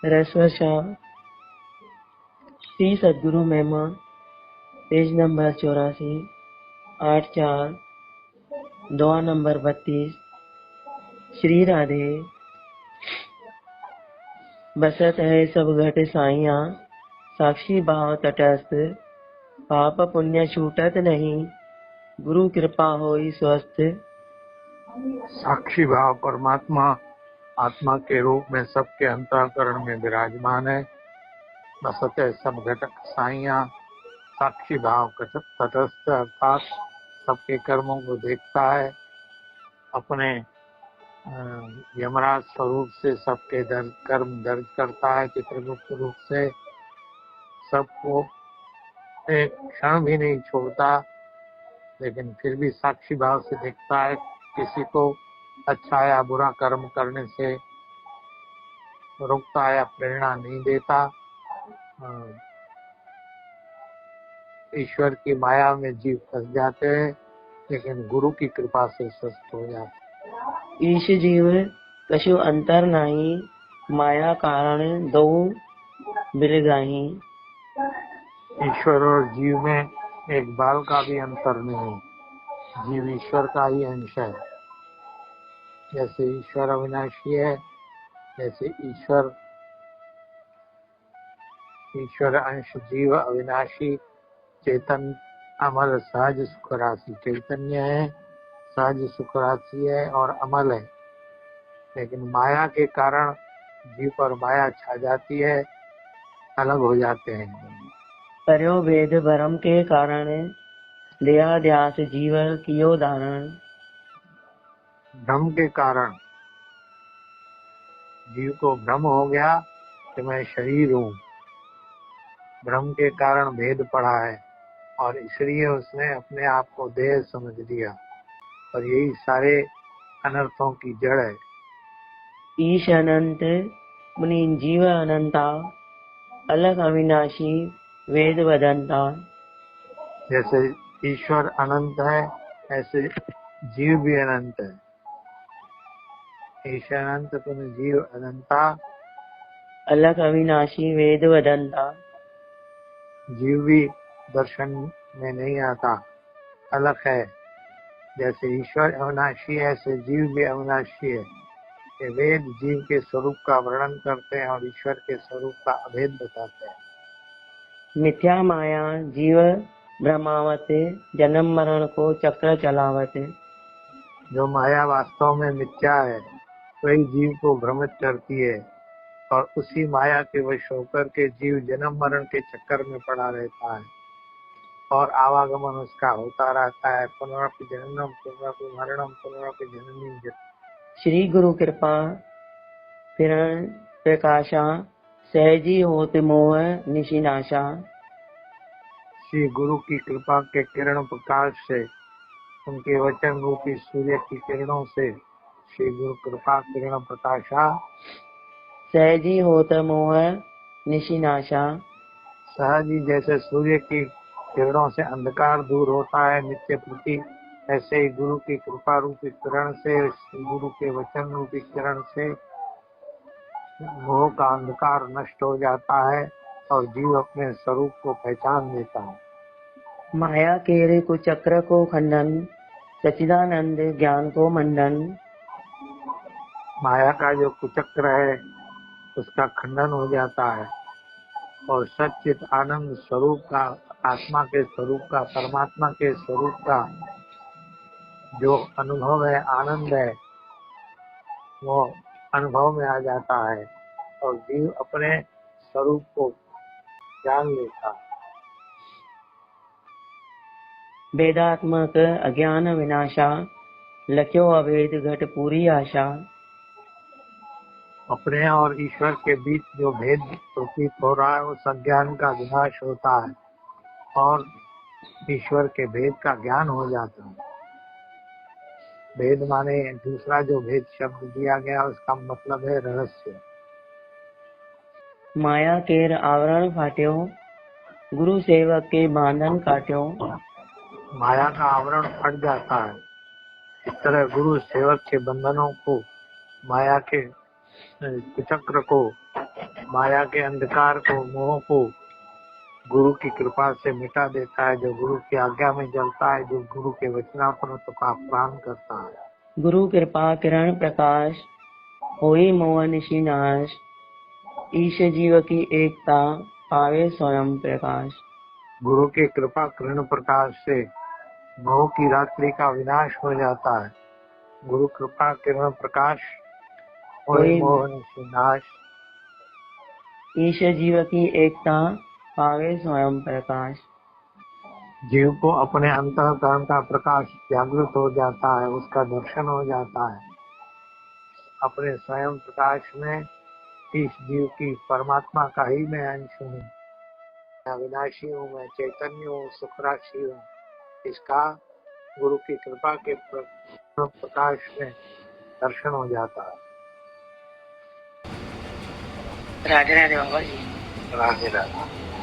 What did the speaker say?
रसवशा श्री सदगुरु महिमा page number 84, 8-4, दुआ नंबर 32। श्री राधे बसत है सब घट साइया, साक्षी भाव तटस्थ, पाप पुण्य छूटत नहीं, गुरु कृपा होई स्वस्थ। साक्षी भाव परमात्मा आत्मा के रूप में सबके अंतःकरण में विराजमान है। बसते सब घटक साइया, साक्षी भाव तटस्थ अर्थात सबके कर्मों को देखता है, अपने यमराज स्वरूप से सबके कर्म दर्ज करता है, चित्रगुप्त रूप से सबको एक क्षण भी नहीं छोड़ता, लेकिन फिर भी साक्षी भाव से देखता है, किसी को अच्छा या बुरा कर्म करने से रोकता या प्रेरणा नहीं देता। ईश्वर की माया में जीव फंस जाते हैं, लेकिन गुरु की कृपा से स्वस्थ हो जाते। ईश जीव कछु अंतर नहीं, माया कारण दो बिलगाही। ईश्वर और जीव में एक बाल का भी अंतर नहीं, जीव ईश्वर का ही अंश है। जैसे ईश्वर अविनाशी है, जैसे ईश्वर अंश जीव अविनाशी, चेतन अमल सहज सुख राशि। चैतन्य है, सहज सुख राशि है और अमल है, लेकिन माया के कारण जीव पर माया छा जाती है, अलग हो जाते हैं। पर्यो भेद भरम के कारण देहाध्यास जीव कियो धारण। भ्रम के कारण जीव को भ्रम हो गया कि मैं शरीर हूँ। भ्रम के कारण भेद पड़ा है और इसलिए उसने अपने आप को देह समझ लिया, और यही सारे अनर्थों की जड़ है। ईश अनंत मुनि जीव अनंता, अलग अविनाशी वेद वदंता। जैसे ईश्वर अनंत है, ऐसे जीव भी अनंत है। ईश्वर अनंत पुनः जीव अनंता, अलग अविनाशी वेद वदंता। जीव भी दर्शन में नहीं आता, अलग है। जैसे ईश्वर अविनाशी है, ऐसे जीव भी अविनाशी है। ये वेद जीव के स्वरूप का वर्णन करते हैं और ईश्वर के स्वरूप का अभेद बताते हैं। मिथ्या माया जीव भ्रमावते, जन्म मरण को चक्र चलावते। जो माया वास्तव में मिथ्या है, वही जीव को भ्रमित करती है, और उसी माया के वश होकर के जीव जन्म मरण के चक्कर में पड़ा रहता है और आवागमन उसका होता रहता है। पुनरपि जननम पुनरपि मरणम पुनरपि जननी। श्री गुरु कृपा फिरण प्रकाशा, सहजी होत मोह निशिनाशा। श्री गुरु की कृपा के किरण प्रकाश से, उनके वचन रूपी सूर्य की किरणों से, श्री गुरु कृपा किरण प्रकाशा। सहजी होत मोह निशिनाशा। सहज ही जैसे सूर्य की किरणों से अंधकार दूर होता है नित्य प्रति, ऐसे ही गुरु की कृपा रूपी किरण से, गुरु के वचन रूपी किरण से मोह का अंधकार नष्ट हो जाता है और जीव अपने स्वरूप को पहचान लेता है। माया के कुचक्र को खंडन, सच्चिदानंद ज्ञान को मंडन। माया का जो कुचक्र है उसका खंडन हो जाता है और सच्चित आनंद स्वरूप का, आत्मा के स्वरूप का, परमात्मा के स्वरूप का जो अनुभव है, आनंद है, वो अनुभव में आ जाता है और जीव अपने स्वरूप को जान लेता है। वेदात्मक अज्ञान विनाशा, लख्यो अभेद घट पूरी आशा। अपने और ईश्वर के बीच जो भेद प्रतीत हो रहा है, उस अज्ञान का विनाश होता है और ईश्वर के भेद का ज्ञान हो जाता है। भेद माने दूसरा जो भेद शब्द दिया गया, उसका मतलब है रहस्य। माया केर आवरण फाट्यो, गुरु सेवक के बांधन काट्यो। माया का आवरण फट जाता है, इस तरह गुरु सेवक के बंधनों को, माया के कुचक्र को माया के अंधकार को, मोह को गुरु की कृपा से मिटा देता है, जो गुरु की आज्ञा में चलता है, जो गुरु के वचनामृत का पान करता है। गुरु कृपा किरण प्रकाश होई मोह निशि नाश, ईश जीव की एकता पावे स्वयं प्रकाश। गुरु की कृपा किरण प्रकाश से मोह की रात्रि का विनाश हो जाता है। गुरु कृपा किरण प्रकाश होई मोह निशि नाश, ईश जीव की एकता पावे स्वयं प्रकाश। जीव को अपने अंतःकरण का प्रकाश जागृत हो जाता है, उसका दर्शन हो जाता है। अपने स्वयं प्रकाश में इस जीव की परमात्मा का ही मैं अंश हूँ, मैं अविनाशी हूँ, मैं चैतन्य हूँ, सुखराशि हूँ, इसका गुरु की कृपा के प्रकाश में दर्शन हो जाता है। राधे राधे बाबा जी। राधे राधे।